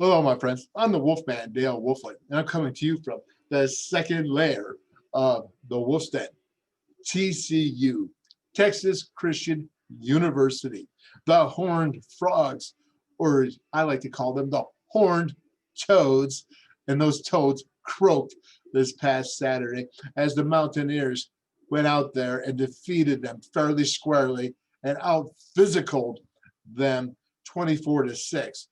Hello, my friends. I'm the Wolfman, Dale Wolfley, and I'm coming to you from the second layer of the Wolf's Den, TCU, Texas Christian University. The Horned Frogs, or I like to call them the Horned Toads, and those toads croaked this past Saturday as the Mountaineers went out there and defeated them fairly squarely and out physicaled them 24-6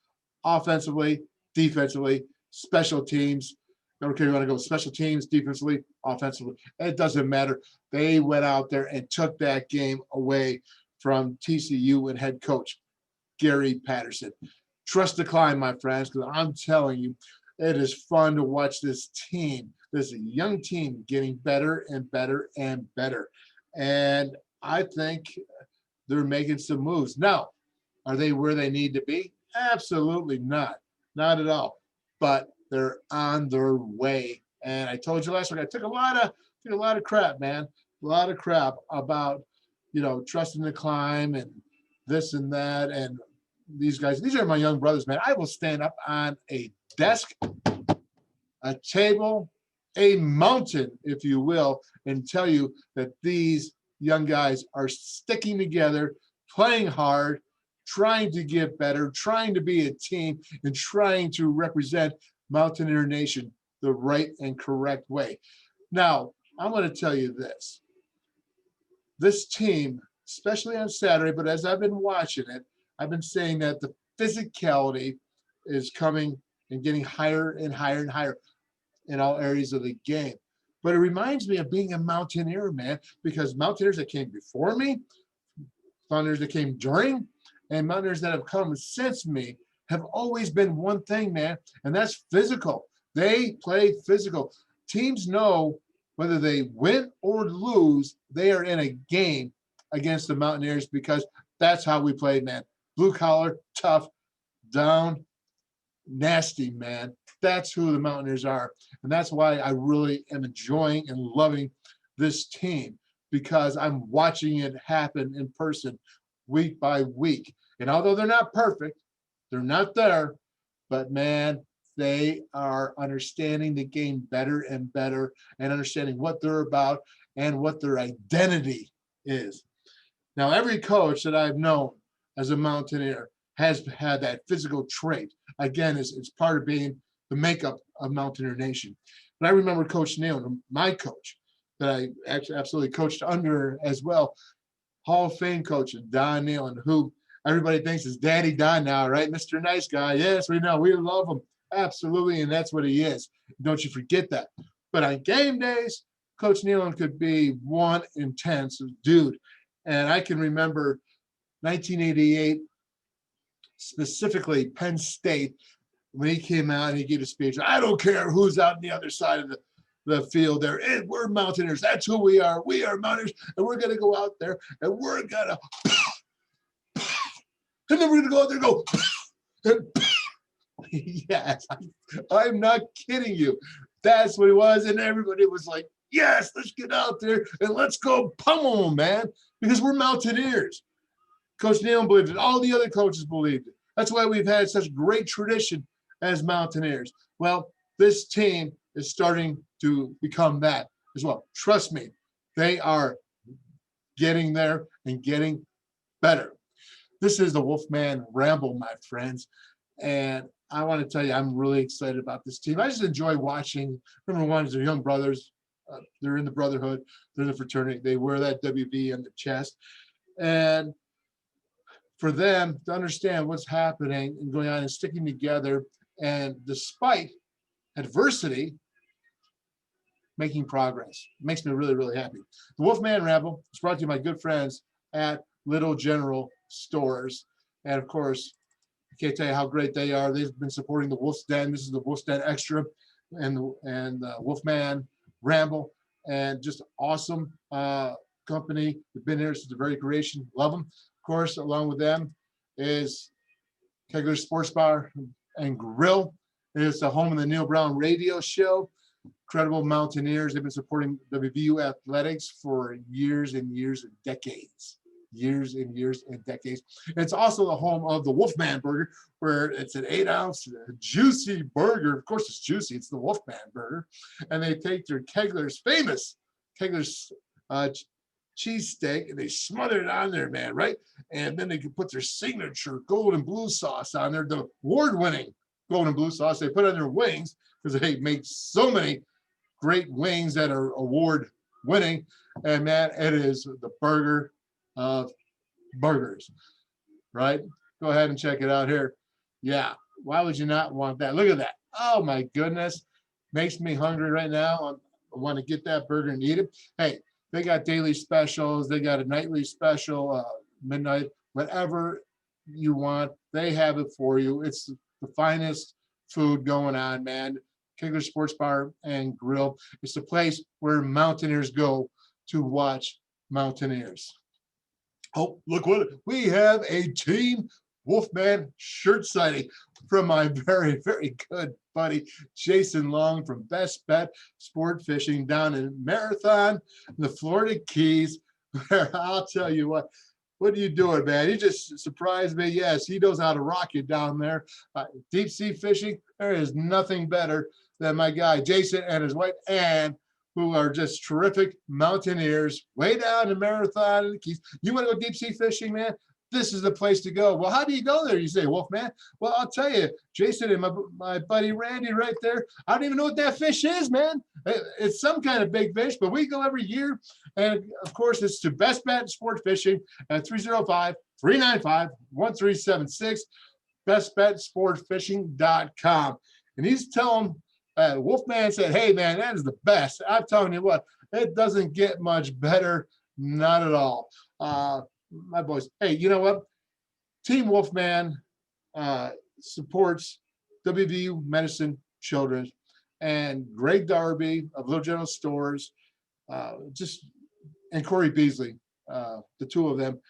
offensively, defensively, special teams. I don't care if you want to go special teams, defensively, offensively. It doesn't matter. They went out there and took that game away from TCU and head coach Gary Patterson. Trust the climb, my friends, because I'm telling you, it is fun to watch this team, this young team, getting better and better and better. And I think they're making some moves. Now, are they where they need to be? Absolutely not. Not at all. But they're on their way. And I told you last week, I took a lot of crap, man. A lot of crap about, trusting the climb and this and that. And these guys, these are my young brothers, man. I will stand up on a desk, a table, a mountain, if you will, and tell you that these young guys are sticking together, playing hard, trying to get better, trying to be a team, and trying to represent Mountaineer Nation the right and correct way. Now, I'm going to tell you this. This team, especially on Saturday, but as I've been watching it, I've been saying that the physicality is coming and getting higher and higher and higher in all areas of the game. But it reminds me of being a Mountaineer, man, because Mountaineers that came before me, Mountaineers that came during, and Mountaineers that have come since me have always been one thing, man, and that's physical. They play physical. Teams know whether they win or lose, they are in a game against the Mountaineers because that's how we play, man. Blue collar, tough, down, nasty, man. That's who the Mountaineers are. And that's why I really am enjoying and loving this team because I'm watching it happen in person week by week. And although they're not perfect, they're not there, but man, they are understanding the game better and better and understanding what they're about and what their identity is. Now, every coach that I've known as a Mountaineer has had that physical trait. Again, it's part of being the makeup of Mountaineer Nation. But I remember Coach Neal, my coach, that I actually absolutely coached under as well, Hall of Fame coach Don Nealon, who everybody thinks is Daddy Don now, right? Mr. Nice Guy. Yes, we know. We love him. Absolutely, and that's what he is. Don't you forget that. But on game days, Coach Nealon could be one intense dude. And I can remember 1988, specifically Penn State, when he came out and he gave a speech. I don't care who's out on the other side of the field there. We're Mountaineers. That's who we are. We are Mountaineers, and we're going to go out there, and we're going to, and then we're going to go out there and go, and yes, I'm not kidding you. That's what it was, and everybody was like, yes, let's get out there, and let's go pummel them, man, because we're Mountaineers. Coach Neal believed it. All the other coaches believed it. That's why we've had such great tradition as Mountaineers. Well, this team is starting to become that as well. Trust me, they are getting there and getting better. This is the Wolfman Ramble, my friends. And I want to tell you, I'm really excited about this team. I just enjoy watching. Number one is they're young brothers. They're in the brotherhood. They're in the fraternity. They wear that WV on the chest. And for them to understand what's happening and going on and sticking together, and despite adversity, making progress. It makes me really, really happy. The Wolfman Ramble is brought to you by my good friends at Little General Stores. And of course, I can't tell you how great they are. They've been supporting the Wolf's Den. This is the Wolf's Den Extra and Wolfman Ramble. And just awesome company. They've been here since the very creation. Love them. Of course, along with them is Kegler Sports Bar and Grill. It's the home of the Neil Brown Radio Show. Incredible Mountaineers. They've been supporting WVU athletics for years and years and decades. years and years and decades. It's also the home of the WolfMan burger, where it's an 8-ounce juicy burger. Of course, it's juicy. It's the WolfMan burger. And they take their Kegler's famous Kegler's cheesesteak and they smother it on there, man, right? And then they can put their signature golden blue sauce on there, the award-winning golden blue sauce they put on their wings, because they make so many great wings that are award-winning. And man, it is the burger of burgers, right? Go ahead and check it out here. Yeah, why would you not want that? Look at that. Oh my goodness, makes me hungry right now. I want to get that burger and eat it. Hey, they got daily specials. They got a nightly special, midnight, whatever you want. They have it for you. It's the finest food going on, man. Kegler Sports Bar and Grill. It's the place where mountaineers go to watch mountaineers. Oh, look what we have, a Team WolfMan shirt signing from my very, very good buddy Jason Long from Best Bet Sport Fishing down in Marathon, the Florida Keys. Where I'll tell you what are you doing, man? You just surprised me. Yes, he knows how to rock you down there. Deep sea fishing, there is nothing better than my guy Jason and his wife Ann, who are just terrific mountaineers way down in Marathon and the Keys. You want to go deep sea fishing, man? This is the place to go. Well, how do you go there? You say, Wolfman. Well, I'll tell you, Jason and my buddy Randy right there. I don't even know what that fish is, man. It's some kind of big fish, but we go every year. And of course, it's to Best Bet Sport Fishing at 305-395-1376, bestbetsportfishing.com. And he's telling Wolfman said, hey, man, that is the best. I'm telling you what, it doesn't get much better. Not at all. My boys, hey, you know what? Team WolfMan supports WVU Medicine Children, and Greg Darby of Little General Stores, and Corey Beasley, the two of them,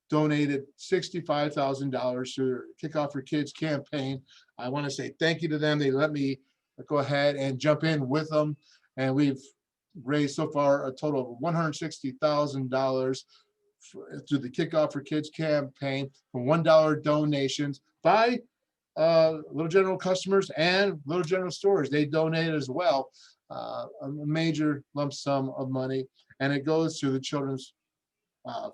donated $65,000 to their Kickoff for Kids campaign. I want to say thank you to them. They let me go ahead and jump in with them, and we've raised so far a total of $160,000 through the Kickoff for Kids campaign from $1 donations by Little General customers and Little General stores. They donated as well, a major lump sum of money, and it goes to the children's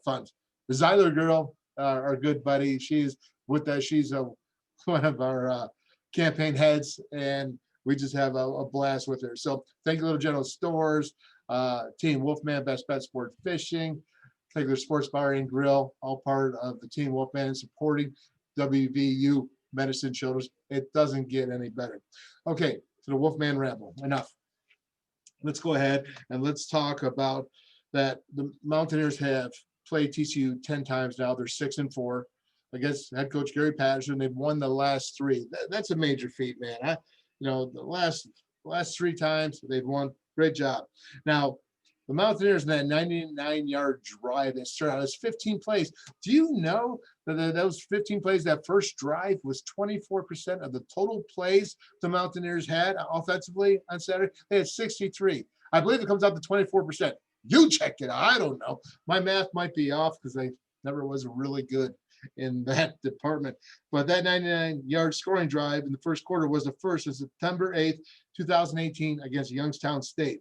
funds. The Zeiler girl, our good buddy, she's with that. She's one of our campaign heads, and we just have a blast with her. So thank you, Little General Stores, Team WolfMan, Best Bet Sport Fishing, Kegler Sports Bar and Grill, all part of the Team WolfMan supporting WVU Medicine Children. It doesn't get any better. Okay, to the WolfMan Ramble. Enough. Let's go ahead and let's talk about that. The Mountaineers have played TCU 10 times now. They're 6-4 against head coach Gary Patterson. They've won the last 3. That's a major feat, man. The last 3 times they've won. Great job. Now, the Mountaineers in that 99-yard drive that started out as 15 plays. Do you know that those 15 plays, that first drive was 24% of the total plays the Mountaineers had offensively on Saturday? They had 63. I believe it comes out to 24%. You check it out. I don't know. My math might be off because I never was really good in that department. But that 99-yard scoring drive in the first quarter was the first of September 8th, 2018 against Youngstown State.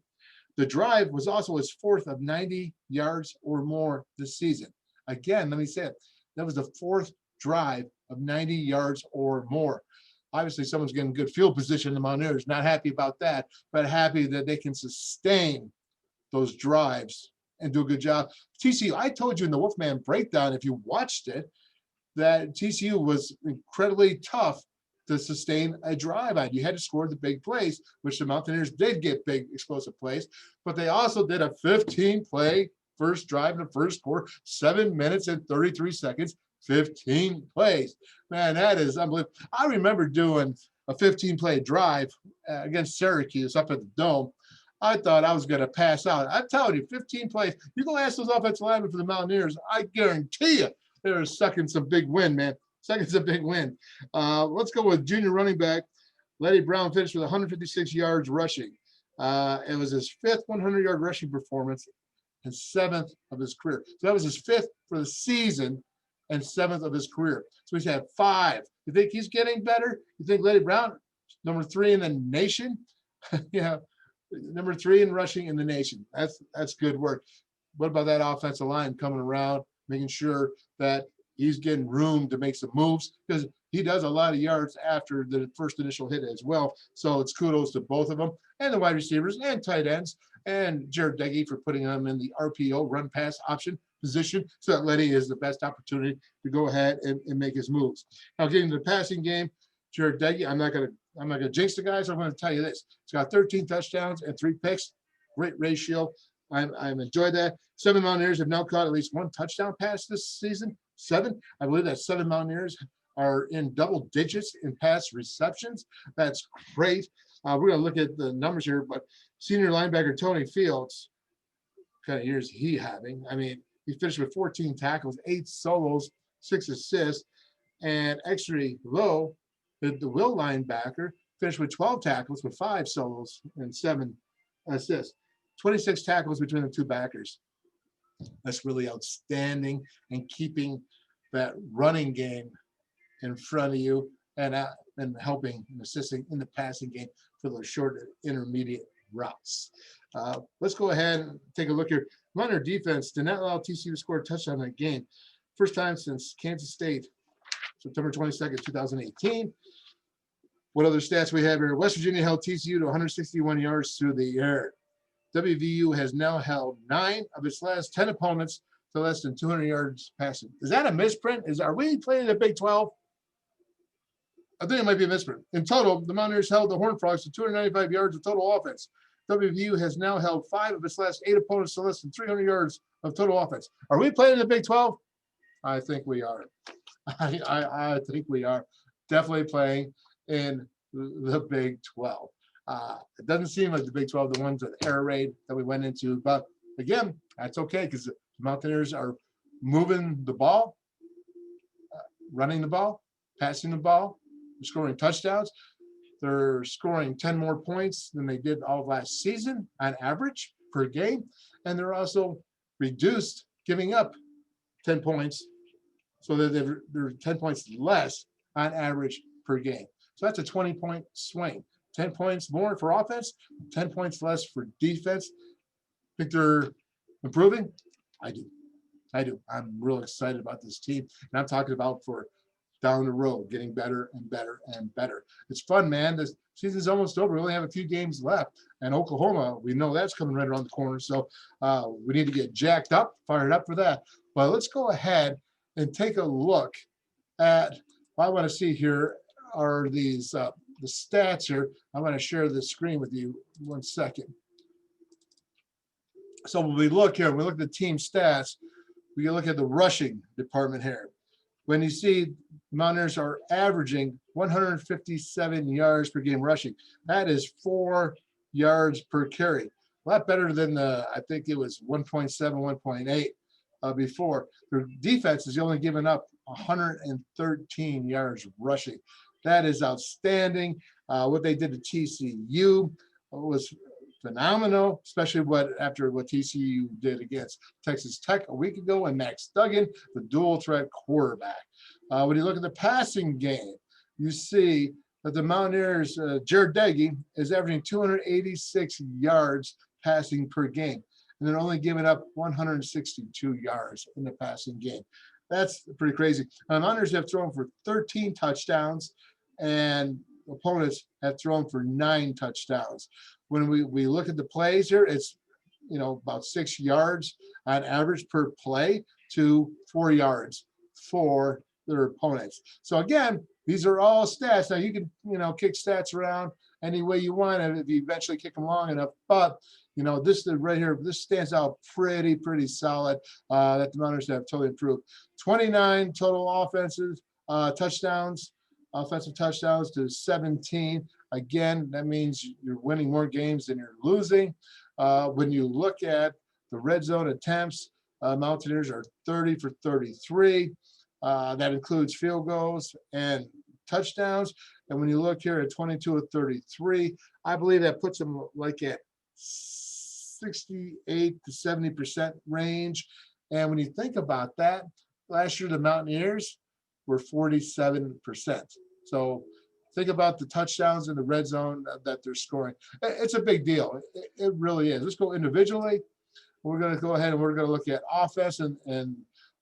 The drive was also his 4th of 90 yards or more this season. Again, let me say it. That was the 4th drive of 90 yards or more. Obviously, someone's getting good field position. The Mountaineers not happy about that, but happy that they can sustain those drives and do a good job. TCU, I told you in the WolfMan breakdown, if you watched it, that TCU was incredibly tough to sustain a drive on. You had to score the big plays, which the Mountaineers did get big explosive plays, but they also did a 15-play first drive in the first quarter, 7 minutes and 33 seconds, 15 plays. Man, that is unbelievable. I remember doing a 15-play drive against Syracuse up at the Dome. I thought I was going to pass out. I'm telling you, 15 plays. You go ask those offensive linemen for the Mountaineers, I guarantee you they're sucking some big wind, man. Sucking some big wind. Let's go with junior running back. Letty Brown finished with 156 yards rushing. It was his 5th 100-yard rushing performance. and 7th of his career. So that was his 5th for the season and 7th of his career. So he's had 5. You think he's getting better? You think Letty Brown, number 3 in the nation? Yeah, number 3 in rushing in the nation. That's good work. What about that offensive line coming around, making sure that he's getting room to make some moves, because he does a lot of yards after the first initial hit as well. So it's kudos to both of them, and the wide receivers and tight ends, and Jared Deggy for putting him in the RPO, run pass option position, so that Letty is the best opportunity to go ahead and make his moves. Now getting to the passing game, Jared Deggy, I'm not gonna jinx the guy, so I'm gonna tell you this. He's got 13 touchdowns and 3 picks. Great ratio. I've enjoyed that. 7 Mountaineers have now caught at least 1 touchdown pass this season. 7. I believe that 7 Mountaineers are in double digits in pass receptions. That's great. We're going to look at the numbers here, but senior linebacker Tony Fields, what kind of years he having? I mean, he finished with 14 tackles, 8 solos, 6 assists, and extra low, the Will linebacker, finished with 12 tackles with 5 solos and 7 assists. 26 tackles between the 2 backers. That's really outstanding, and keeping that running game in front of you, and helping and assisting in the passing game for those short intermediate routes. Let's go ahead and take a look here. Mountaineer defense did not allow TCU to score a touchdown in that game. First time since Kansas State, September 22nd, 2018. What other stats we have here? West Virginia held TCU to 161 yards through the air. WVU has now held 9 of its last 10 opponents to less than 200 yards passing. Is that a misprint? Are we playing the Big 12? I think it might be a misprint. In total, the Mountaineers held the Horned Frogs to 295 yards of total offense. WVU has now held 5 of its last 8 opponents to less than 300 yards of total offense. Are we playing the Big 12? I think we are. I think we are definitely playing in the Big 12. It doesn't seem like the Big 12, the ones with air raid that we went into, but again, that's okay, because the Mountaineers are moving the ball, running the ball, passing the ball, they're scoring touchdowns. They're scoring 10 more points than they did all of last season on average per game, and they're also reduced giving up 10 points, so that they're 10 points less on average per game. So that's a 20-point swing. 10 points more for offense, 10 points less for defense. Think they're improving? I do. I'm real excited about this team. And I'm talking about for down the road, getting better and better and better. It's fun, man. This season's almost over. We only have a few games left. And Oklahoma, we know that's coming right around the corner. So we need to get jacked up, fired up for that. But let's go ahead and take a look at what I want to see here are these the stats here. I'm going to share the screen with you 1 second. So when we look here, we look at the team stats, we can look at the rushing department here. When you see Mountaineers are averaging 157 yards per game rushing, that is 4 yards per carry. A lot better than the, I think it was 1.7, 1.8 before. Their defense is only giving up 113 yards rushing. That is outstanding. What they did to TCU was phenomenal, especially after what TCU did against Texas Tech a week ago, and Max Duggan, the dual threat quarterback. When you look at the passing game, you see that the Mountaineers, Jared Deggy, is averaging 286 yards passing per game, and they're only giving up 162 yards in the passing game. That's pretty crazy. Mountaineers have thrown for 13 touchdowns, and opponents have thrown for 9 touchdowns. When we look at the plays here, it's about 6 yards on average per play to 4 yards for their opponents. So again, these are all stats. Now you can kick stats around any way you want, and if you eventually kick them long enough, but this right here, this stands out pretty solid, that the Mountaineers have totally improved. 29 total offensive touchdowns to 17. Again, that means you're winning more games than you're losing. When you look at the red zone attempts, Mountaineers are 30 for 33. That includes field goals and touchdowns. And when you look here at 22 of 33, I believe that puts them like at 68 to 70% range. And when you think about that, last year the Mountaineers were 47%. So think about the touchdowns in the red zone that they're scoring. It's a big deal. It really is. Let's go individually. We're going to go ahead and we're going to look at offense, and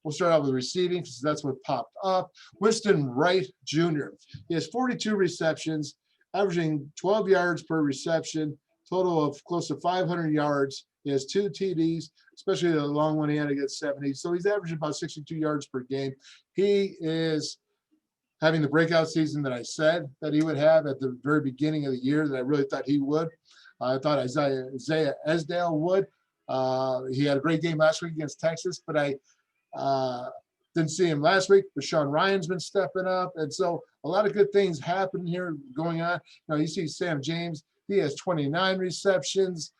we'll start out with receiving because that's what popped up. Winston Wright Jr. He has 42 receptions, averaging 12 yards per reception, total of close to 500 yards. He has 2 TDs, especially the long one he had against 70. So he's averaging about 62 yards per game. He is having the breakout season that I said that he would have at the very beginning of the year, that I really thought he would. I thought Isaiah Esdale would. He had a great game last week against Texas, but I didn't see him last week. But Sean Ryan's been stepping up. And so a lot of good things happen here going on. Now you see Sam James, he has 29 receptions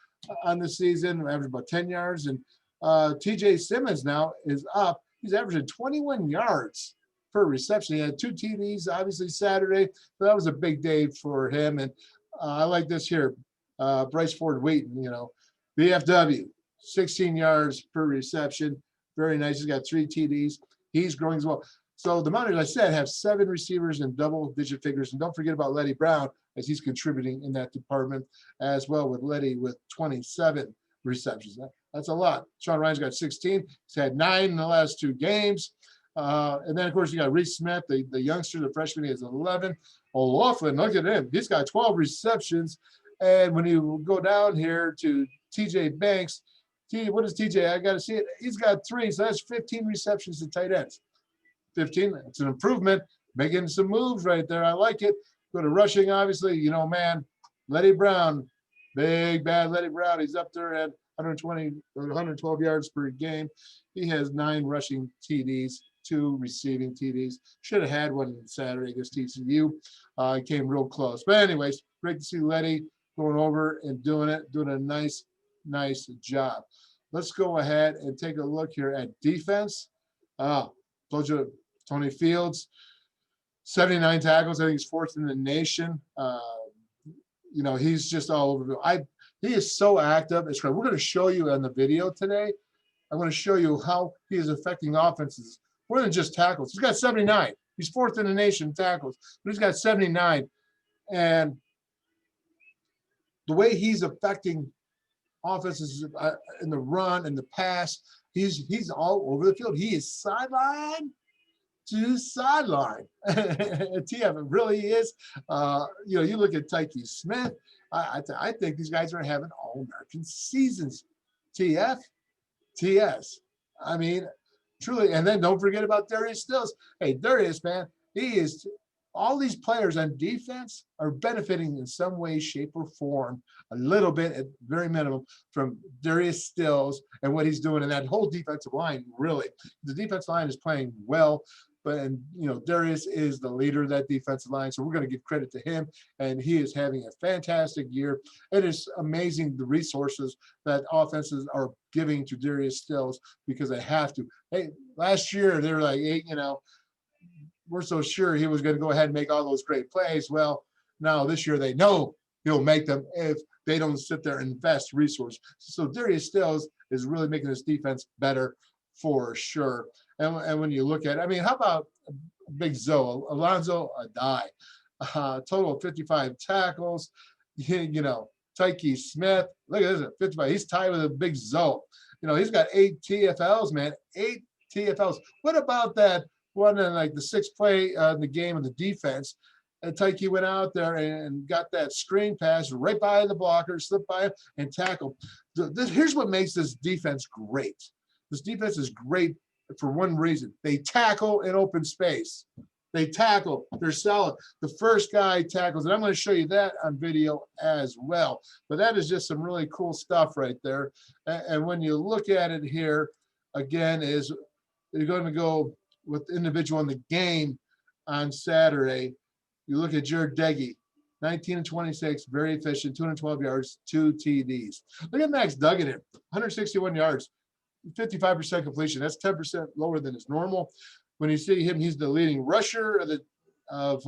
on the season, averaging about 10 yards. And TJ Simmons now is up. He's averaging 21 yards per reception. He had 2 TDs, obviously Saturday. So that was a big day for him. And I like this here. Bryce Ford Wheaton, BFW, 16 yards per reception. Very nice. He's got 3 TDs. He's growing as well. So the Mountaineers, I said, have 7 receivers in double-digit figures. And don't forget about Letty Brown, as he's contributing in that department as well, with Letty with 27 receptions. That's a lot. Sean Ryan's got 16. He's had 9 in the last 2 games. And then, of course, you got Reese Smith, the youngster, the freshman. He has 11. O'Loughlin, look at him. He's got 12 receptions. And when you go down here to TJ Banks, what is TJ? I got to see it. He's got 3, so that's 15 receptions to tight ends. 15. It's an improvement. Making some moves right there. I like it. Go to rushing, obviously. Man, Letty Brown, big bad Letty Brown. He's up there at 120 or 112 yards per game. He has 9 rushing TDs, 2 receiving TDs. Should have had one Saturday against TCU. He came real close. But anyways, great to see Letty going over and doing a nice job. Let's go ahead and take a look here at defense. Told you Tony Fields, 79 tackles. I think he's 4th in the nation. He's just all over. He is so active. It's great. We're going to show you on the video today. I'm going to show you how he is affecting offenses more than just tackles. He's got 79. He's 4th in the nation in tackles, but he's got 79. And the way he's affecting offenses in the run and the pass, he's all over the field. He is sideline to sideline. TF, it really is. You look at Tyke Smith. I think these guys are having all-American seasons. TF, TS. I mean, truly. And then don't forget about Darius Stills. Hey, Darius, man, all these players on defense are benefiting in some way, shape, or form, a little bit, at very minimum, from Darius Stills and what he's doing in that whole defensive line, really. The defensive line is playing well, but Darius is the leader of that defensive line, so we're going to give credit to him, and he is having a fantastic year. It is amazing the resources that offenses are giving to Darius Stills because they have to. Hey, last year they were like, hey, we're so sure he was going to go ahead and make all those great plays. Well, now this year they know he'll make them if they don't sit there and invest resources. So Darius Stills is really making this defense better for sure. And when you look at it, how about Big Zoe, Alonzo Adai, total of 55 tackles, Tyke Smith, look at this, 55. He's tied with a Big Zoe. He's got 8 TFLs, man, 8 TFLs. What about that one in like the 6th play in the game of the defense? And Tyke went out there and got that screen pass right by the blocker, slipped by him, and tackled. Here's what makes this defense great. This defense is great for one reason. They tackle in open space. They tackle. They're solid. The first guy tackles, and I'm going to show you that on video as well. But that is just some really cool stuff right there. And when you look at it here, again, you're going to go with the individual in the game on Saturday. You look at Jared Deggy, 19 and 26, very efficient, 212 yards, 2 TDs. Look at Max Duggan here, 161 yards, 55% completion. That's 10% lower than his normal. When you see him, he's the leading rusher of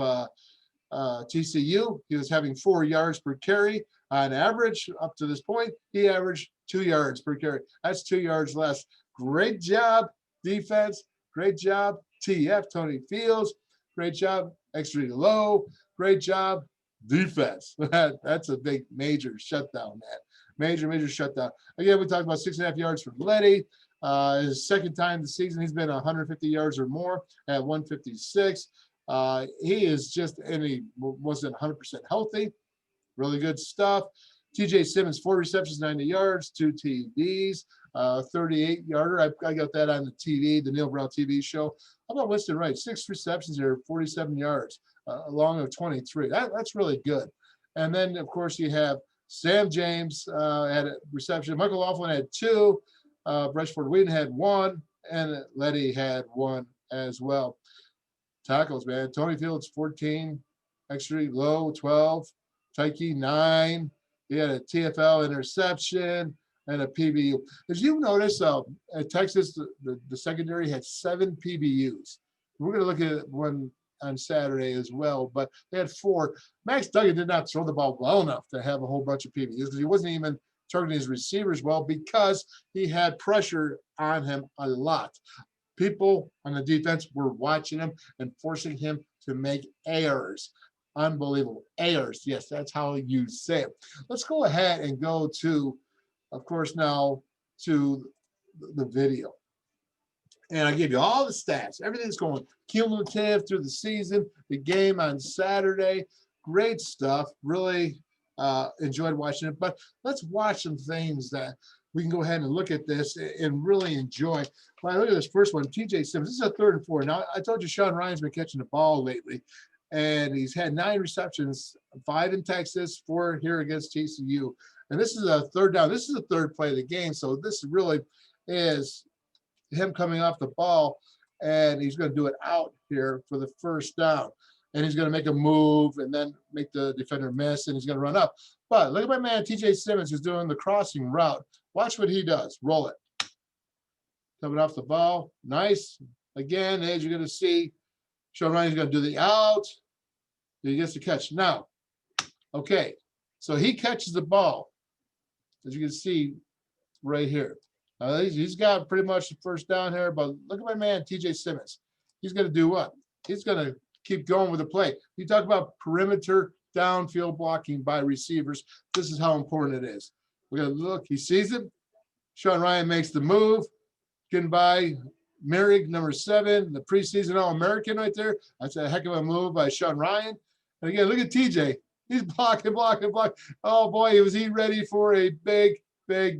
TCU. He was having 4 yards per carry on average up to this point. He averaged 2 yards per carry. That's 2 yards less. Great job, defense. Great job, TF, Tony Fields. Great job, extra low. Great job, defense. That's a big, major shutdown, man. Major shutdown. Again, we talked about 6.5 yards for Letty. His second time this season, he's been 150 yards or more at 156. He is just, and he wasn't 100% healthy. Really good stuff. TJ Simmons, 4 receptions, 90 yards, 2 TDs, 38-yarder. I got that on the TV, the Neil Brown TV show. How about Winston Wright? 6 receptions here, 47 yards, along with 23. That's really good. And then, of course, you have Sam James had a reception. Michael Laughlin had 2. Breshford Whedon had 1. And Letty had 1 as well. Tackles, man. Tony Fields, 14. Extra low, 12. Tyke, 9. He had a TFL interception and a PBU. As you notice, at Texas, the secondary had 7 PBUs. We're going to look at one on Saturday as well, but they had 4. Max Duggan did not throw the ball well enough to have a whole bunch of PBUs because he wasn't even targeting his receivers well because he had pressure on him a lot. People on the defense were watching him and forcing him to make errors. Unbelievable. Errors. Yes, that's how you say it. Let's go ahead and go to, of course, now to the video. And I give you all the stats. Everything's going cumulative through the season. The game on Saturday. Great stuff. Really enjoyed watching it. But let's watch some things that we can go ahead and look at this and really enjoy. Well, look at this first one. TJ Simmons. This is a 3rd and 4. Now, I told you Sean Ryan's been catching the ball lately. And he's had 9 receptions, 5 in Texas, 4 here against TCU. And this is a 3rd down. This is the 3rd play of the game. So this really is him coming off the ball, and he's going to do it out here for the 1st down. And he's going to make a move and then make the defender miss, and he's going to run up. But look at my man, TJ Simmons, who's doing the crossing route. Watch what he does. Roll it. Coming off the ball. Nice. Again, as you're going to see, Sean Ryan's going to do the out. He gets the catch. Now, okay, so he catches the ball, as you can see right here. He's got pretty much the 1st down here, but look at my man, TJ Simmons. He's going to do what? He's going to keep going with the play. You talk about perimeter downfield blocking by receivers. This is how important it is. We're going to look. He sees it. Sean Ryan makes the move. Getting by Merrick, number 7, the preseason All-American right there. That's a heck of a move by Sean Ryan. And again, look at TJ. He's blocking. Oh, boy, was he ready for a big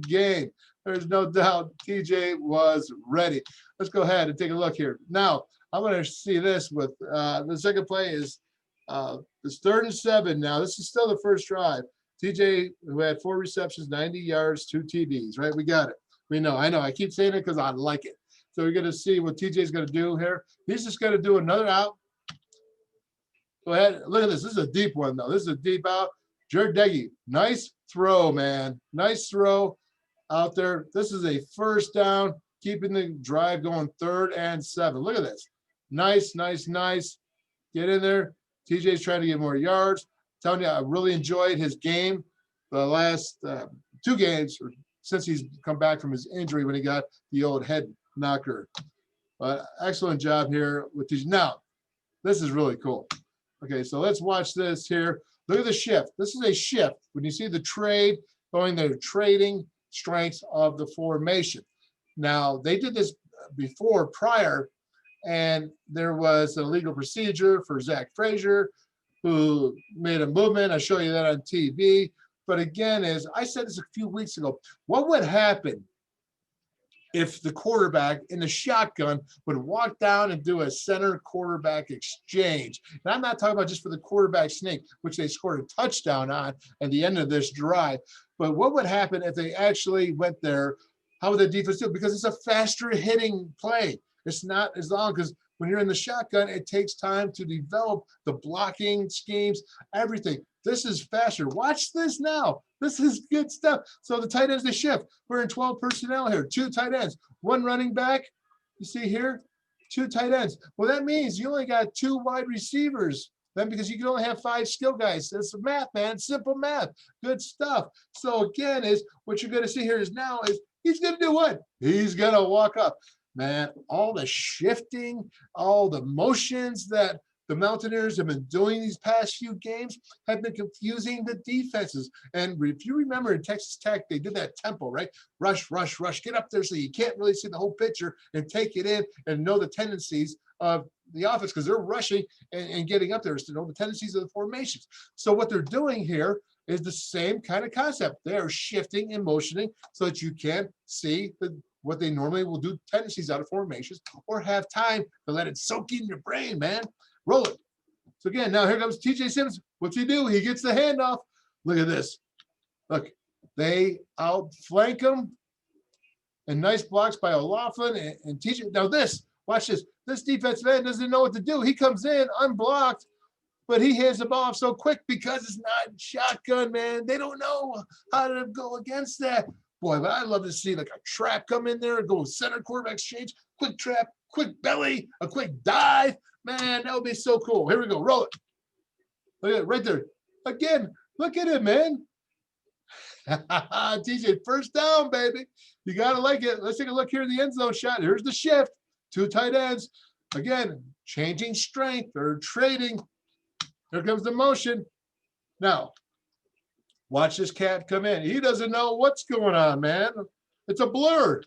game. There's no doubt TJ was ready. Let's go ahead and take a look here. Now, I'm going to see this with the second play is this 3rd and 7 now. This is still the 1st drive. TJ, who had 4 receptions, 90 yards, 2 TDs, right? We got it. We know. I know. I keep saying it because I like it. So we're going to see what TJ's going to do here. He's just going to do another out. Go ahead. Look at this. This is a deep one, though. This is a deep out. Jared Deggy. Nice throw, man. Nice throw out there. This is a 1st down, keeping the drive going 3rd and 7. Look at this. Nice. Get in there. TJ's trying to get more yards. I'm telling you, I really enjoyed his game the last 2 games since he's come back from his injury when he got the old head knocker. But excellent job here with these. Now, this is really cool. Okay, so let's watch this here. Look at the shift. This is a shift. When you see the trade going, they're trading strengths of the formation. Now, they did this before, prior, and there was a legal procedure for Zach Frazier, who made a movement. I show you that on TV. But again, as I said this a few weeks ago, what would happen if the quarterback in the shotgun would walk down and do a center quarterback exchange? And I'm not talking about just for the quarterback sneak, which they scored a touchdown on at the end of this drive. But what would happen if they actually went there? How would the defense do it? Because it's a faster hitting play. It's not as long, because when you're in the shotgun, it takes time to develop the blocking schemes, everything. This is faster. Watch this now. This is good stuff. So the tight ends, they shift. We're in 12 personnel here. 2 tight ends, 1 running back. You see here, 2 tight ends. Well, that means you only got 2 wide receivers Then because you can only have 5 skill guys. It's math, man. Simple math. Good stuff. So again, is what you're going to see here is now is he's going to do what? He's going to walk up. Man, all the shifting, all the motions that the Mountaineers have been doing these past few games have been confusing the defenses. And if you remember in Texas Tech, they did that tempo, right? Rush, rush, rush, get up there so you can't really see the whole picture and take it in and know the tendencies of the offense because they're rushing and getting up there to know the tendencies of the formations. So what they're doing here is the same kind of concept. They're shifting and motioning so that you can see what they normally will do, tendencies out of formations, or have time to let it soak in your brain, man. Roll it. So again, now here comes TJ Simmons. What's he do? He gets the handoff. Look at this. Look, they outflank him. And nice blocks by O'Laughlin and TJ. Now this, watch this. This defensive end doesn't know what to do. He comes in unblocked, but he hands the ball off so quick because it's not shotgun, man. They don't know how to go against that. Boy, but I'd love to see like a trap come in there and go center quarterback exchange, quick trap, quick belly, a quick dive. Man, that would be so cool. Here we go. Roll it. Look at it right there. Again, look at it, man. TJ, first down, baby. You got to like it. Let's take a look here in the end zone shot. Here's the shift. 2 tight ends. Again, changing strength or trading. Here comes the motion. Now, watch this cat come in. He doesn't know what's going on, man. It's a blur.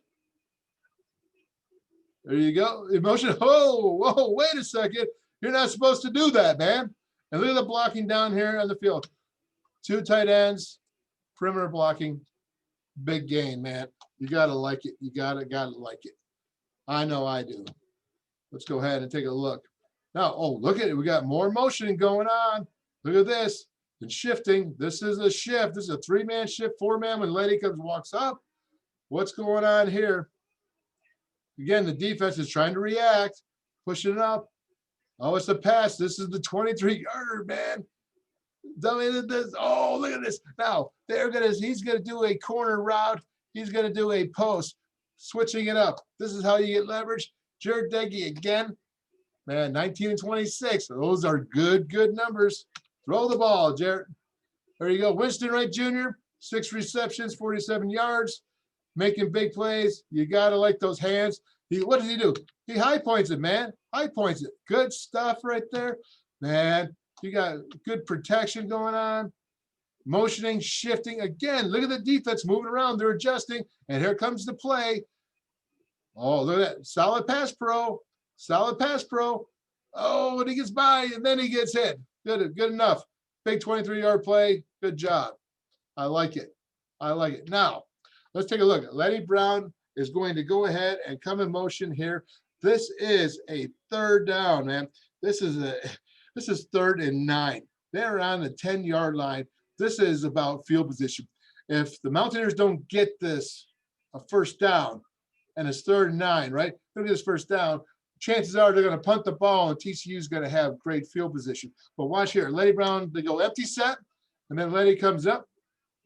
There you go. Emotion. Whoa, wait a second. You're not supposed to do that, man. And look at the blocking down here on the field. 2 tight ends, perimeter blocking, big gain, man. You got to like it. You got to like it. I know I do. Let's go ahead and take a look. Now, oh, look at it. We got more motion going on. Look at this. And shifting. This is a shift. This is a 3-man shift, 4-man when Lady comes, walks up. What's going on here? Again, the defense is trying to react, pushing it up. Oh, it's the pass. This is the 23-yarder, man. Oh, look at this. Now, he's going to do a corner route. He's going to do a post, switching it up. This is how you get leverage. Jared Deggy again. Man, 19 and 26. Those are good numbers. Throw the ball, Jared. There you go. Winston Wright Jr., 6 receptions, 47 yards, making big plays. You got to like those hands. What does he do? He high points it, man. High points it. Good stuff right there. Man, you got good protection going on. Motioning, shifting. Again, look at the defense moving around. They're adjusting. And here comes the play. Oh, look at that. Solid pass pro. Solid pass pro. Oh, and he gets by, and then he gets hit. Good enough. Big 23-yard play. Good job. I like it. I like it. Now, let's take a look. Lenny Brown is going to go ahead and come in motion here. This is a 3rd down, man. This is 3rd and 9. They're on the 10-yard line. This is about field position. If the Mountaineers don't get this a 1st down, and it's 3rd and 9, right? They're going to get this 1st down. Chances are they're going to punt the ball, and TCU is going to have great field position. But watch here. Lenny Brown, they go empty set, and then Lenny comes up,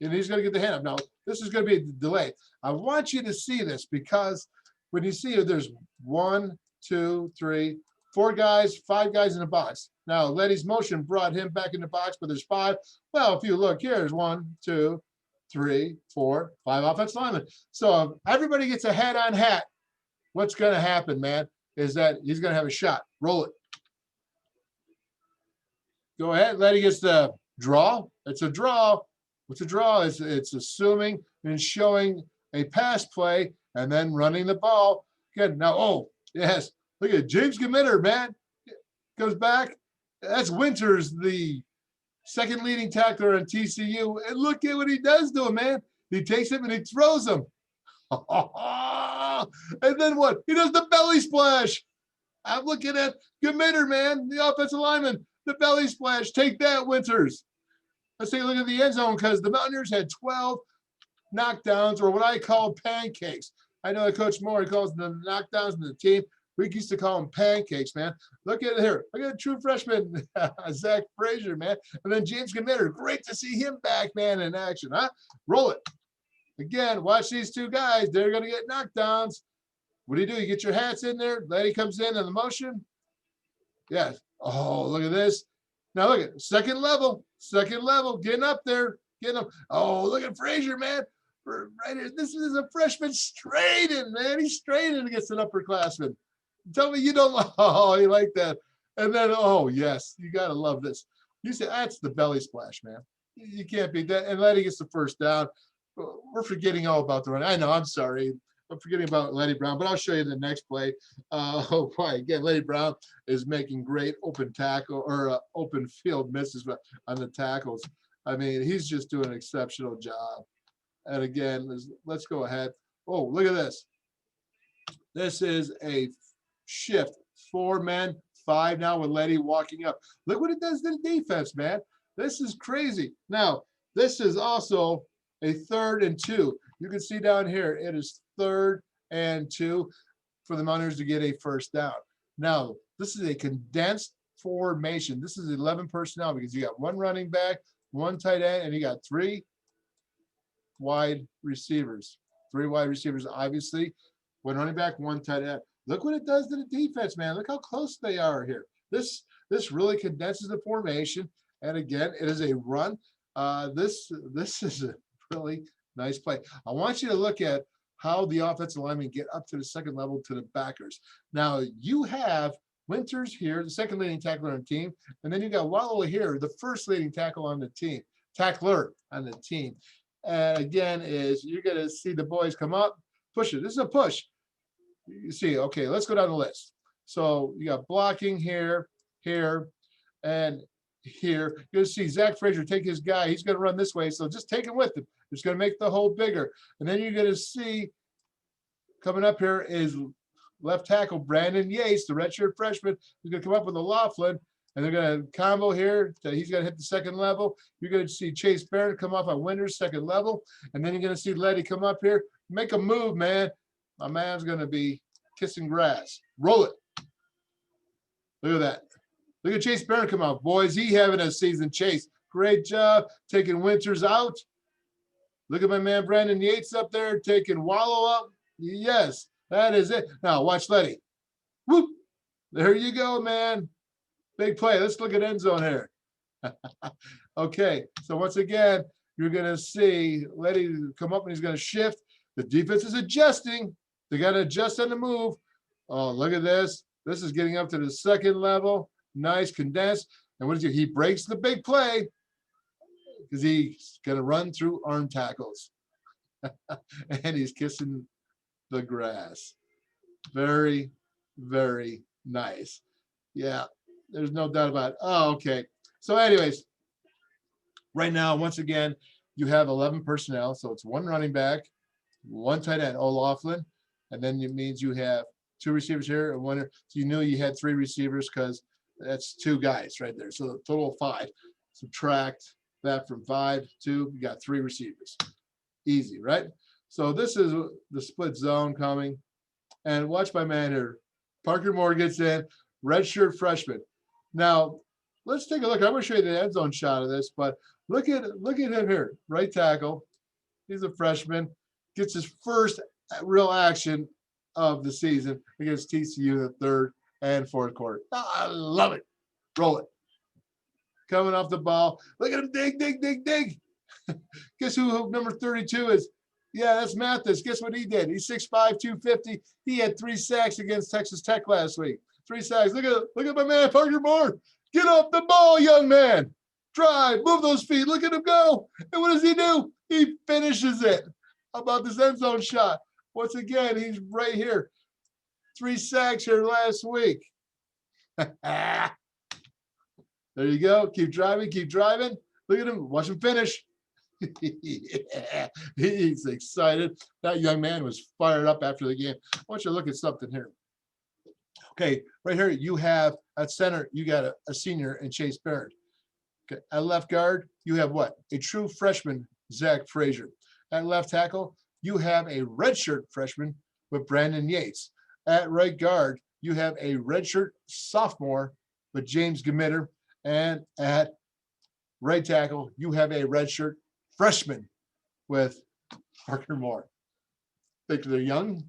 and he's going to get the handoff. Now, this is going to be a delay. I want you to see this because when you see it, there's 1, 2, 3, 4 guys, 5 guys in the box. Now, Lenny's motion brought him back in the box, but there's 5. Well, if you look, here's 1, 2, 3, 4, 5 offensive linemen. So if everybody gets a hat on hat, what's going to happen, man, is that he's going to have a shot. Roll it. Go ahead. Lenny gets the draw. It's a draw. What's a draw? It's assuming and showing a pass play and then running the ball. Good. Now, oh, yes. Look at James Gamitter, man. Goes back. That's Winters, the 2nd leading tackler on TCU. And look at what he does to him, man. He takes him and he throws him. And then what? He does the belly splash. I'm looking at Gamitter, man, the offensive lineman. The belly splash. Take that, Winters. Let's take a look at the end zone because the Mountaineers had 12 knockdowns, or what I call pancakes. I know that Coach Moore, he calls them knockdowns in the team. We used to call them pancakes, man. Look at it here. Look at a true freshman, Zach Frazier, man. And then James Gamitter. Great to see him back, man, in action, huh? Roll it. Again, watch these 2 guys. They're going to get knockdowns. What do? You get your hats in there. Lady comes in the motion. Yes. Oh, look at this. Now look at second level, getting up there, getting up. Oh, look at Frazier, man. Right here. This is a freshman straighting, man. He's straighting against an upperclassman. Tell me you don't. Oh, you like that. And then, oh, yes, you got to love this. You say, that's the belly splash, man. You can't beat that. And Letty gets the first down. We're forgetting all about the run. I know, I'm sorry. I'm forgetting about Letty Brown, but I'll show you the next play. Oh, boy. Again, Letty Brown is making great open tackle or open field misses on the tackles. I mean, he's just doing an exceptional job. And again, let's go ahead. Oh, look at this. This is a shift. 4 men, 5 now with Letty walking up. Look what it does to the defense, man. This is crazy. Now, this is also a 3rd and 2. You can see down here, it is 3rd and 2 for the Mountaineers to get a first down. Now, this is a condensed formation. This is 11 personnel because you got 1 running back, 1 tight end, and you got 3 wide receivers. 3 wide receivers, obviously. 1 running back, 1 tight end. Look what it does to the defense, man. Look how close they are here. This really condenses the formation. And again, it is a run. This is a really nice play. I want you to look at how the offensive linemen get up to the second level to the backers. Now, you have Winters here, the second leading tackler on the team, and then you got Wallow here, the first leading tackler on the team. And again, is you're going to see the boys come up, push it. This is a push. You see, okay, let's go down the list. So you got blocking here, here, and here. You're going to see Zach Frazier take his guy. He's going to run this way, so just take him with him. It's going to make the hole bigger. And then you're going to see coming up here is left tackle Brandon Yates, the redshirt freshman. He's going to come up with a Laughlin, and they're going to combo here. He's going to hit the second level. You're going to see Chase Barrett come off on Winters, second level. And then you're going to see Letty come up here. Make a move, man. My man's going to be kissing grass. Roll it. Look at that. Look at Chase Barrett come out. Boys, he having a season. Chase, great job taking Winters out. Look at my man Brandon Yates up there taking Wallow up. Yes, that is it. Now watch Letty. Whoop. There you go, man. Big play. Let's look at end zone here. Okay, so once again, you're going to see Letty come up and he's going to shift. The defense is adjusting. They got to adjust on the move. Oh, look at this. This is getting up to the second level. Nice condensed. And what does he breaks the big play because he's going to run through arm tackles. And he's kissing the grass. Very, very nice. Yeah, there's no doubt about it. Oh, okay. So anyways, right now, once again, you have 11 personnel. So it's 1 running back, 1 tight end, O'Laughlin. And then it means you have 2 receivers here and 1. So you knew you had 3 receivers because that's 2 guys right there. So a total of 5. Subtract that from 5, 2, you got 3 receivers. Easy, right? So this is the split zone coming. And watch my man here. Parker Moore gets in, redshirt freshman. Now, let's take a look. I'm going to show you the end zone shot of this, but look at him here. Right tackle. He's a freshman. Gets his first real action of the season against TCU in the 3rd and 4th quarter. I love it. Roll it. Coming off the ball. Look at him dig, dig, dig, dig. Guess who number 32 is? Yeah, that's Mathis. Guess what he did? He's 6'5", 250. He had 3 sacks against Texas Tech last week. 3 sacks. Look at my man, Parker Moore. Get off the ball, young man. Drive. Move those feet. Look at him go. And what does he do? He finishes it. How about this end zone shot? Once again, he's right here. 3 sacks here last week. There you go. Keep driving. Keep driving. Look at him. Watch him finish. Yeah, he's excited. That young man was fired up after the game. I want you to look at something here. Okay, right here you have at center, you got a senior in Chase Barrett. Okay, at left guard, you have what? A true freshman, Zach Frazier. At left tackle, you have a redshirt freshman with Brandon Yates. At right guard, you have a redshirt sophomore with James Gemitter. And at right tackle, you have a redshirt freshman with Parker Moore. Think they're young?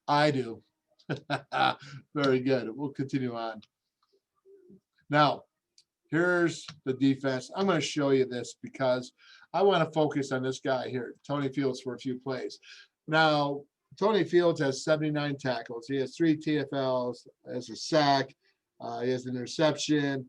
I do. Very good. We'll continue on. Now, Here's the defense. I'm going to show you this because I want to focus on this guy here, Tony Fields, for a few plays. Now, Tony Fields has 79 tackles. He has 3 TFLs, has a sack, he has an interception,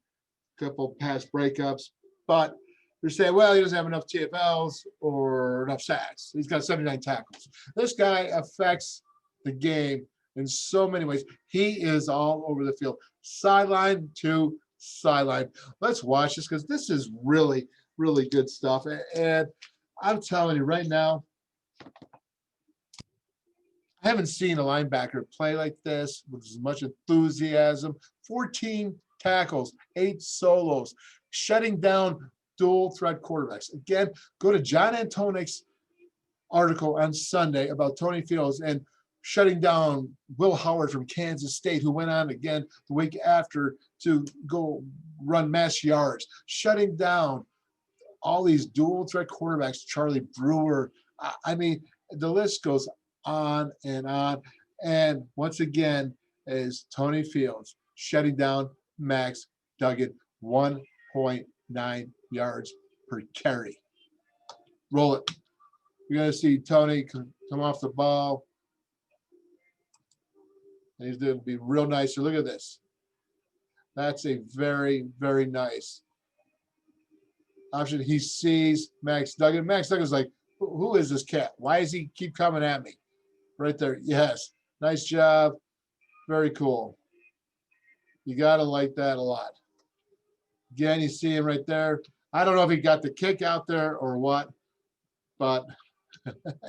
a couple pass breakups. But they're saying, well, he doesn't have enough TFLs or enough sacks. He's got 79 tackles. This guy affects the game in so many ways. He is all over the field, sideline to sideline. Let's watch this because this is really, really good stuff. And I'm telling you right now, I haven't seen a linebacker play like this with as much enthusiasm. 14 tackles, 8 solos, shutting down dual threat quarterbacks. Again, go to John Antonik's article on Sunday about Tony Fields and shutting down Will Howard from Kansas State, who went on again the week after to go run mass yards, shutting down all these dual threat quarterbacks, Charlie Brewer. I mean, the list goes on and on. And once again, is Tony Fields shutting down Max Duggan, 1.9 yards per carry. Roll it. You're going to see Tony come off the ball. And he's going to be real nice. So look at this. That's a very, very nice option. He sees Max Duggan. Max Duggan's like, who is this cat? Why does he keep coming at me? Right there. Yes. Nice job. Very cool. You got to like that a lot. Again, you see him right there. I don't know if he got the kick out there or what, but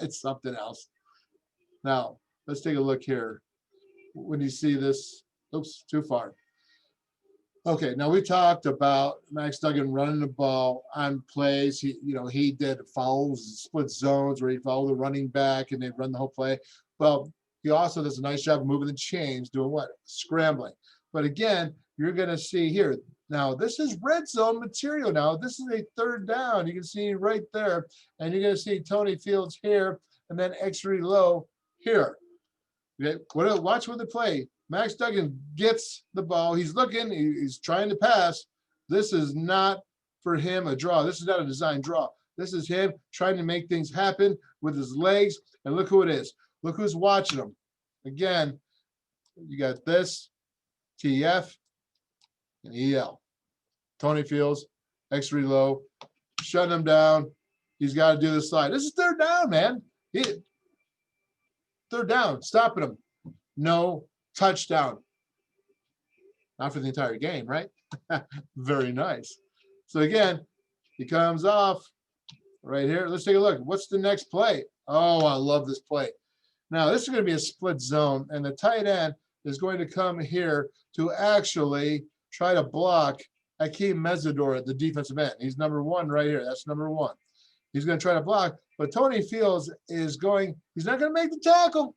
it's something else. Now, let's take a look here. When you see this, oops, too far. Okay, now we talked about Max Duggan running the ball on plays. He did fouls, split zones where he'd follow the running back and they'd run the whole play. Well, he also does a nice job of moving the chains, doing what? Scrambling. But again, you're going to see here. Now, this is red zone material now. This is a third down. You can see right there. And you're going to see Tony Fields here and then X-ray low here. Okay, watch what they play. Max Duggan gets the ball. He's looking. He's trying to pass. This is not for him a draw. This is not a design draw. This is him trying to make things happen with his legs. And look who it is. Look who's watching him. Again, you got this, TF, and EL. Tony Fields, X-ray low, shutting him down. He's got to do the slide. This is third down, man. Third down, stopping him. No touchdown. Not for the entire game, right? Very nice. So again, he comes off right here. Let's take a look. What's the next play? Oh, I love this play. Now, this is going to be a split zone, and the tight end is going to come here to actually try to block Akeem Mesidor at the defensive end. He's number 1 right here. That's number 1. He's going to try to block, but Tony Fields he's not going to make the tackle.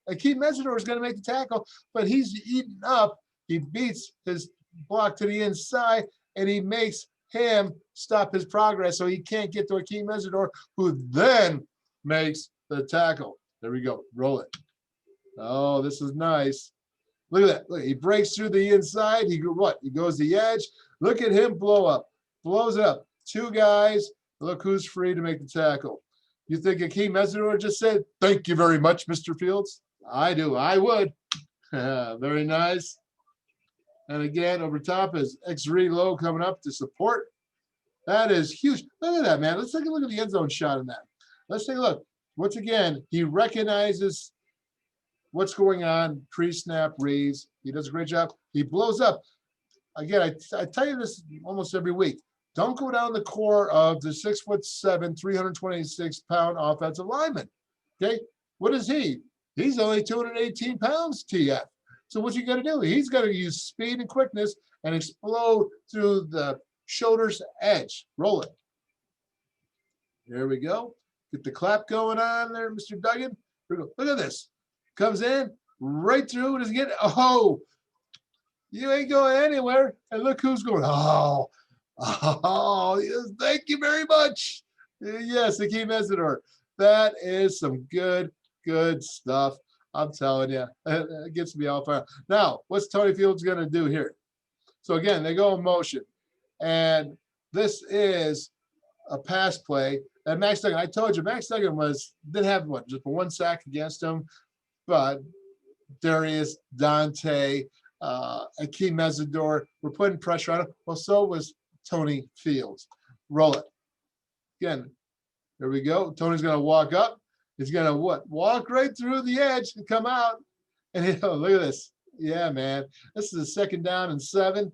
Akeem Mesidor is going to make the tackle, but he's eaten up. He beats his block to the inside, and he makes him stop his progress so he can't get to Akeem Mesidor, who then makes the tackle. There we go. Roll it. Oh, this is nice. Look at that. Look, he breaks through the inside. He goes the edge. Look at him blow up. Blows it up. 2 guys. Look who's free to make the tackle. You think Akeem Mesidor just said, "Thank you very much, Mr. Fields"? I do. I would. Very nice. And again, over top is X-ray low coming up to support. That is huge. Look at that, man. Let's take a look at the end zone shot in that. Let's take a look. Once again, he recognizes what's going on, pre-snap reads. He does a great job. He blows up. Again, I tell you this almost every week. Don't go down the core of the 6'7", 326-pound offensive lineman. Okay? What is he? He's only 218 pounds, TF. So what's he got to do? He's got to use speed and quickness and explode through the shoulder's edge. Roll it. There we go. Get the clap going on there, Mr. Duggan. Here we go. Look at this. Comes in right through. Does he get? Oh, you ain't going anywhere. And look who's going. Oh, yes, thank you very much. Yes, Akeem Mesidor. That is some good stuff. I'm telling you, it gets me all fire. Now, what's Tony Fields going to do here? So again, they go in motion. And this is a pass play. And Max Duggan, I told you, Max Duggan didn't have what, just one sack against him, but Darius, Dante, Akeem Mesidor were putting pressure on him. Well, so was Tony Fields. Roll it. Again, there we go. Tony's going to walk up. He's going to what? Walk right through the edge and come out. And look at this. Yeah, man. This is a 2nd down and 7.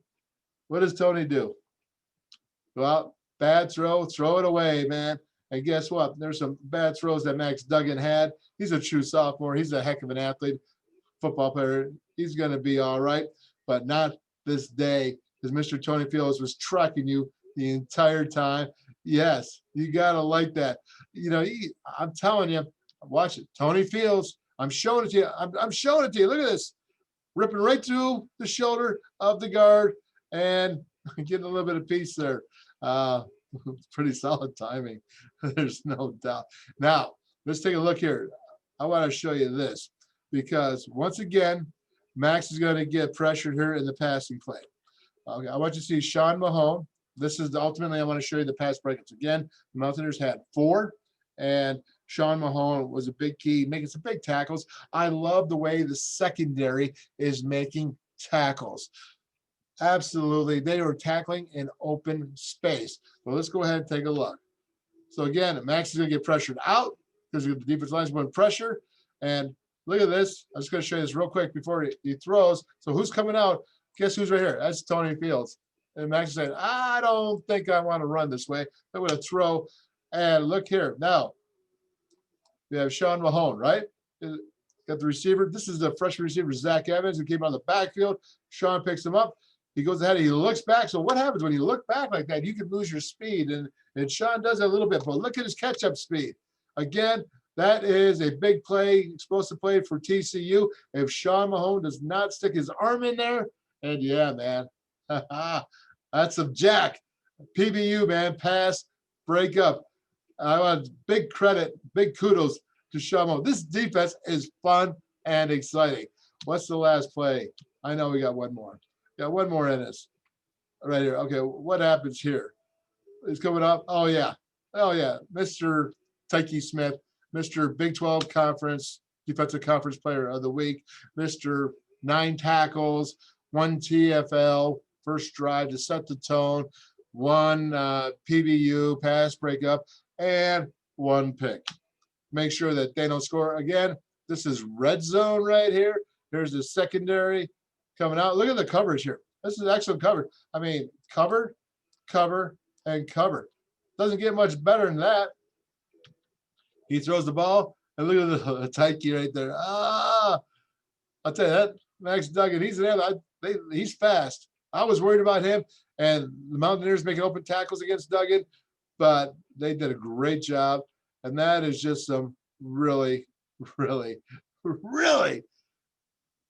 What does Tony do? Go out, bad throw it away, man. And guess what? There's some bad throws that Max Duggan had. He's a true sophomore. He's a heck of an athlete, football player. He's going to be all right, but not this day, because Mr. Tony Fields was tracking you the entire time. Yes, you got to like that. You know, I'm telling you, watch it. Tony Fields, I'm showing it to you. I'm showing it to you. Look at this. Ripping right through the shoulder of the guard and getting a little bit of peace there. Pretty solid timing. There's no doubt. Now, let's take a look here. I want to show you this because once again, Max is going to get pressured here in the passing play. Okay, I want you to see Sean Mahone. This is ultimately I want to show you the pass breakups. Again, the Mountaineers had 4, and Sean Mahone was a big key, making some big tackles. I love the way the secondary is making tackles. Absolutely. They were tackling in open space. So let's go ahead and take a look. So again, Max is going to get pressured out because the defense line is going pressure. And look at this. I'm just going to show you this real quick before he throws. So who's coming out? Guess who's right here? That's Tony Fields. And Max is saying, I don't think I want to run this way. I'm going to throw. And look here. Now, we have Sean Mahone, right? Got the receiver. This is the freshman receiver, Zach Evans, who came out of the backfield. Sean picks him up. He goes ahead, he looks back. So what happens when you look back like that? You can lose your speed. And Sean does that a little bit, but look at his catch-up speed. Again, that is a big play, explosive play for TCU. If Sean Mahone does not stick his arm in there, and yeah, man, that's a jack. PBU, man, pass, break up. I want big credit, big kudos to Sean Mahone. This defense is fun and exciting. What's the last play? I know we got one more. Got one more in us. Right here. Okay, what happens here? He's coming up. Oh, yeah. Oh, yeah. Mr. Tyke Smith, Mr. Big 12 Conference, Defensive Conference Player of the Week, Mr. 9 tackles, 1 TFL, first drive to set the tone, 1 PBU, pass breakup, and 1 pick. Make sure that they don't score. Again, this is red zone right here. Here's the secondary coming out. Look at the coverage here. This is excellent cover. I mean, cover, cover, and cover. Doesn't get much better than that. He throws the ball, and look at the Tyke right there. I'll tell you that Max Duggan, he's fast. I was worried about him, and the Mountaineers making open tackles against Duggan, but they did a great job, and that is just some really, really, really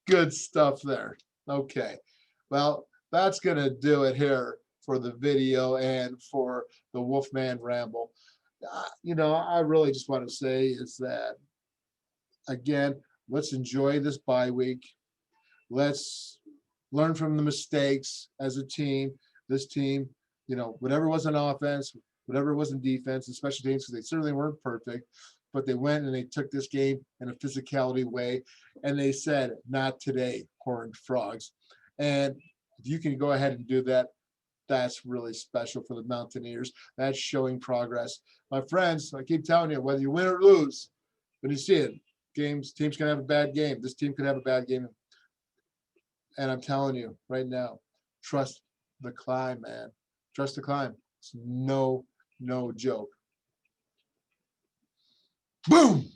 good stuff there. Okay, well, that's going to do it here for the video and for the WolfMan Ramble. You know, I really just want to say is that, again, let's enjoy this bye week. Let's learn from the mistakes as a team. This team, you know, whatever was on offense, whatever was in defense, and special teams, because they certainly weren't perfect, but they went and they took this game in a physicality way, and they said, not today, Horned Frogs. And if you can go ahead and do that, that's really special for the Mountaineers. That's showing progress. My friends, I keep telling you, whether you win or lose, when you see it, teams can have a bad game. This team can have a bad game. And I'm telling you right now, trust the climb, man. Trust the climb. It's no joke. Boom!